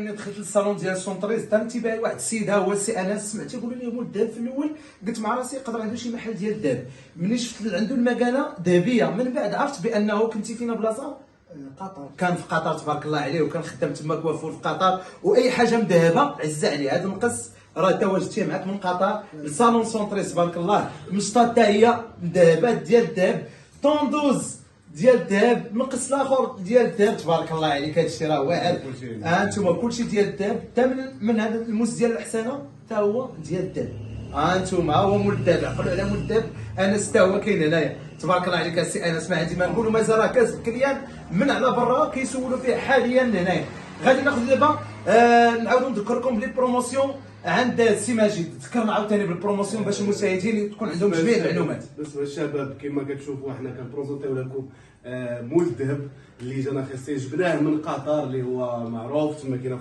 ملي دخلت للصالون ديال سونطريز تنتبه لي واحد السيد ها هو السي انس، سمعت يقول لي هو الذهب في الاول، قلت مع راسي يقدر عنده شي محل ديال الذهب. ملي شفت عنده المكانه ذهبيه من بعد عرفت بانه كنتي فينا بلاصه قطر. كان في قطر تبارك الله عليه، وكان خدام تما كوافور في قطر، واي حاجه مذهبه عز عليه. هذا المقص راه تواجد فيه معاك من قطر لصالون سونطريز تبارك الله، مشطه حتى هي مذهبات ديال الذهب، طوندوز ديال الذهب، مقص الاخر ديال الذهب تبارك الله عليك. هذا الشيء راه واعر. انتم كلشي ديال الذهب، حتى من هذا الموس ديال الحسانه حتى هو ديال الذهب. انتم ها هو مول الذهب، عقلوا على مول الذهب. انس حتى هو كاين هنايا تبارك الله عليك السي انس. ما عندي ما نقولوا، مازال راه كاز الكليان من على برا كيسولوا فيه حاليا هنايا. غادي ناخذ دابا نعاودوا نذكركم بلي بروموسيون عند السي ماجد. ذكرنا عاوتاني بالبروموسيون باش المشاهدين تكون عندهم جميع المعلومات. بالنسبه للشباب كما كتشوفوا حنا كنبروزونتيو لكم مول الذهب اللي جانا خاصيه جبناه من قطر، اللي هو معروف تما كاين